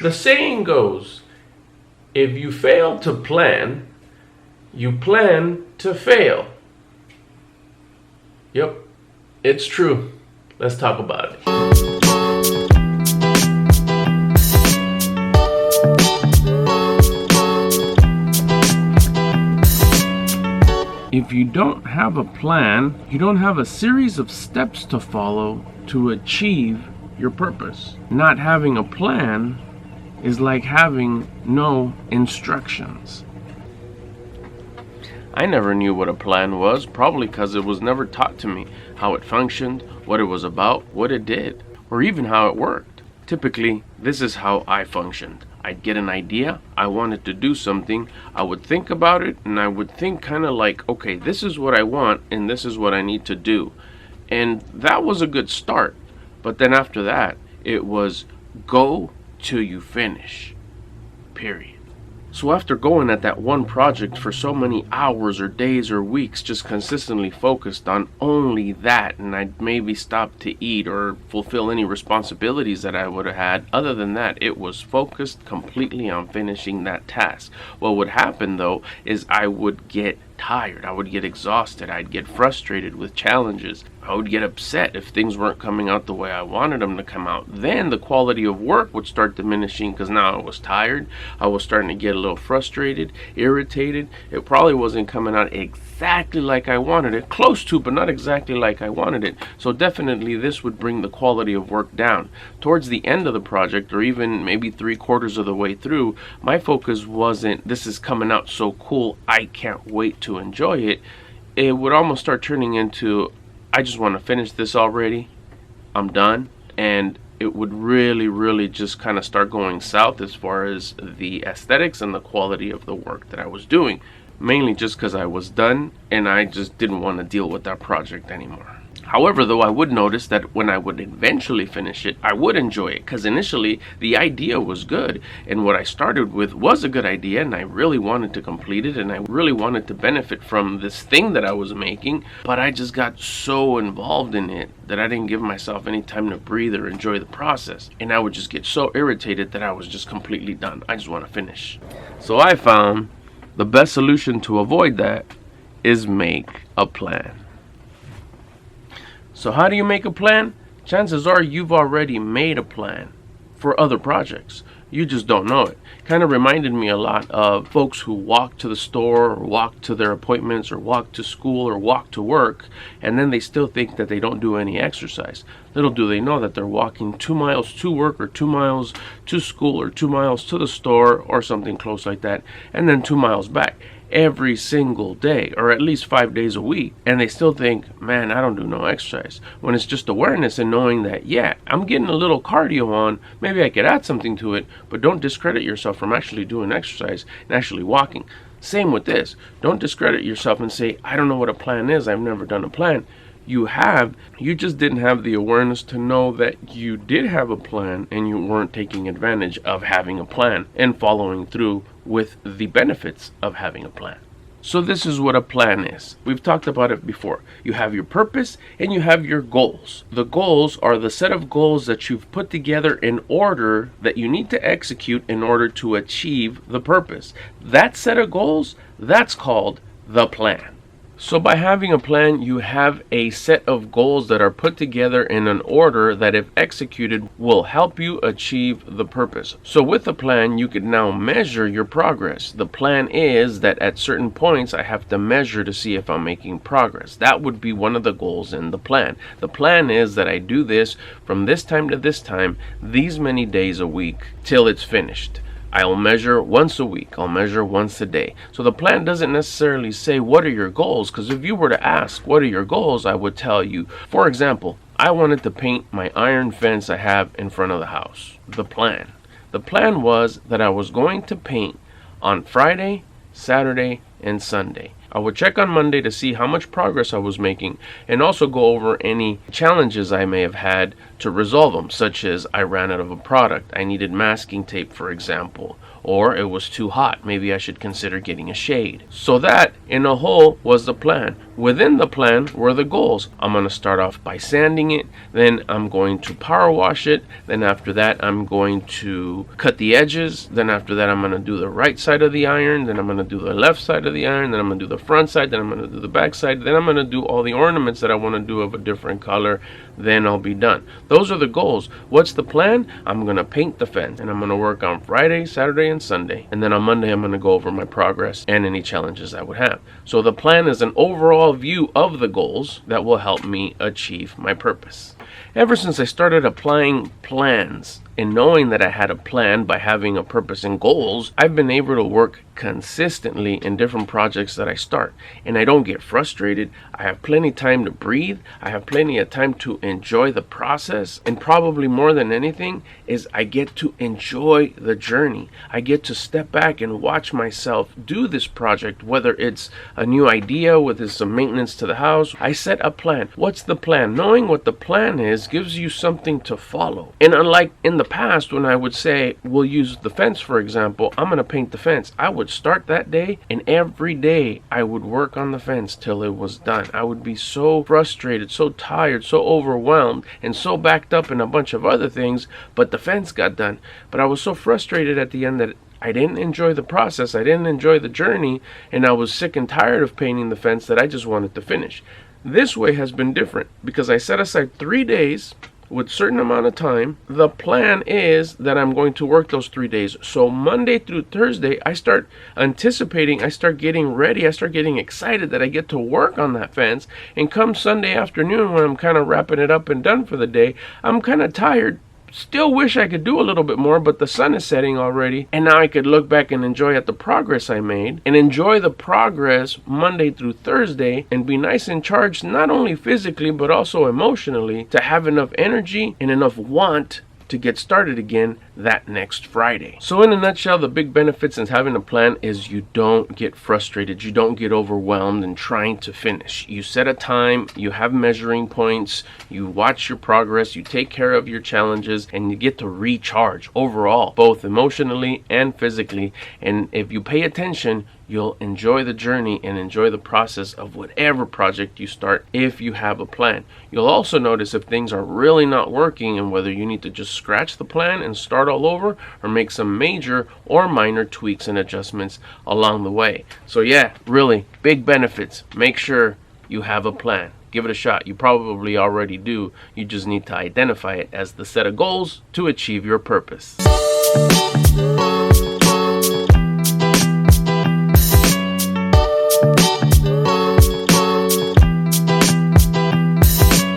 The saying goes, if you fail to plan, you plan to fail. Yep, it's true. Let's talk about it. If you don't have a plan, you don't have a series of steps to follow to achieve your purpose. Not having a plan is like having no instructions. I never knew what a plan was, probably because it was never taught to me how it functioned, what it was about, what it did, or even how it worked. Typically, this is how I functioned. I'd get an idea, I wanted to do something, I would think about it, and I would think kind of like, okay, this is what I want, and this is what I need to do. And that was a good start. But then after that, it was go till you finish, period. So after going at that one project for so many hours or days or weeks, just consistently focused on only that, and I'd maybe stop to eat or fulfill any responsibilities that I would have had. Other than that, it was focused completely on finishing that task. What would happen though is I would get tired, I would get exhausted, I'd get frustrated with challenges, I would get upset if things weren't coming out the way I wanted them to come out. Then the quality of work would start diminishing because now I was tired, I was starting to get a little frustrated, irritated. It probably wasn't coming out exactly like I wanted it, close to, but not exactly like I wanted it. So definitely this would bring the quality of work down. Towards the end of the project, or even maybe 3/4 of the way through, my focus wasn't, this is coming out so cool, I can't wait to enjoy it. It would almost start turning into, I just want to finish this already, I'm done. And it would really just kind of start going south as far as the aesthetics and the quality of the work that I was doing, mainly just because I was done and I just didn't want to deal with that project anymore. However, though, I would notice that when I would eventually finish it, I would enjoy it, because initially the idea was good, and what I started with was a good idea, and I really wanted to complete it, and I really wanted to benefit from this thing that I was making, but I just got so involved in it that I didn't give myself any time to breathe or enjoy the process, and I would just get so irritated that I was just completely done. I just want to finish. So I found the best solution to avoid that is make a plan. So how do you make a plan? Chances are you've already made a plan for other projects. You just don't know it. Kind of reminded me a lot of folks who walk to the store or walk to their appointments or walk to school or walk to work, and then they still think that they don't do any exercise. Little do they know that they're walking 2 miles to work, or 2 miles to school, or 2 miles to the store, or something close like that, and then 2 miles back every single day, or at least 5 days a week, and they still think, man, I don't do no exercise, when it's just awareness and knowing that, yeah, I'm getting a little cardio on, maybe I could add something to it, but don't discredit yourself from actually doing exercise and actually walking. Same with this. Don't discredit yourself and say, I don't know what a plan is, I've never done a plan. You have, you just didn't have the awareness to know that you did have a plan, and you weren't taking advantage of having a plan and following through with the benefits of having a plan. So this is what a plan is. We've talked about it before. You have your purpose and you have your goals. The goals are the set of goals that you've put together in order that you need to execute in order to achieve the purpose. That set of goals, that's called the plan. So by having a plan, you have a set of goals that are put together in an order that, if executed, will help you achieve the purpose. So with a plan, you can now measure your progress. The plan is that at certain points, I have to measure to see if I'm making progress. That would be one of the goals in the plan. The plan is that I do this from this time to this time, these many days a week, till it's finished. I'll measure once a week. I'll measure once a day. So the plan doesn't necessarily say what are your goals, because if you were to ask what are your goals, I would tell you. For example, I wanted to paint my iron fence I have in front of the house. The plan was that I was going to paint on Friday, Saturday, and Sunday. I would check on Monday to see how much progress I was making and also go over any challenges I may have had to resolve them, such as I ran out of a product, I needed masking tape, for example, or it was too hot, maybe I should consider getting a shade. So that, in a whole, was the plan. Within the plan were the goals. I'm going to start off by sanding it, then I'm going to power wash it, then after that I'm going to cut the edges, then after that I'm going to do the right side of the iron, then I'm going to do the left side of the iron, then I'm going to do the front side, then I'm going to do the back side, then I'm going to do all the ornaments that I want to do of a different color, then I'll be done. Those are the goals. What's the plan? I'm going to paint the fence, and I'm going to work on Friday, Saturday, and Sunday, and then on Monday I'm going to go over my progress and any challenges I would have. So the plan is an overall view of the goals that will help me achieve my purpose. Ever since I started applying plans and knowing that I had a plan by having a purpose and goals, I've been able to work consistently in different projects that I start, and I don't get frustrated. I have plenty of time to breathe. I have plenty of time to enjoy the process, and probably more than anything is I get to enjoy the journey. I get to step back and watch myself do this project, whether it's a new idea, whether it's some maintenance to the house. I set a plan. What's the plan? Knowing what the plan is gives you something to follow. And unlike in the past, when I would say, we'll use the fence for example, I'm going to paint the fence, I would start that day, and every day I would work on the fence till it was done. I would be so frustrated, so tired, so overwhelmed, and so backed up in a bunch of other things, but the fence got done. But I was so frustrated at the end that I didn't enjoy the process, I didn't enjoy the journey, and I was sick and tired of painting the fence that I just wanted to finish. This way has been different because I set aside 3 days with a certain amount of time. The plan is that I'm going to work those 3 days. So Monday through Thursday, I start anticipating, I start getting ready, I start getting excited that I get to work on that fence. And come Sunday afternoon, when I'm kind of wrapping it up and done for the day, I'm kind of tired. Still wish I could do a little bit more, but the sun is setting already, and now I could look back and enjoy at the progress I made, and enjoy the progress Monday through Thursday, and be nice and charged, not only physically but also emotionally, to have enough energy and enough want to get started again that next Friday. So in a nutshell, the big benefits in having a plan is you don't get frustrated, you don't get overwhelmed in trying to finish. You set a time, you have measuring points, you watch your progress, you take care of your challenges, and you get to recharge overall, both emotionally and physically. And if you pay attention, you'll enjoy the journey and enjoy the process of whatever project you start if you have a plan. You'll also notice if things are really not working and whether you need to just scratch the plan and start all over or make some major or minor tweaks and adjustments along the way. So yeah, really big benefits. Make sure you have a plan. Give it a shot. You probably already do. You just need to identify it as the set of goals to achieve your purpose.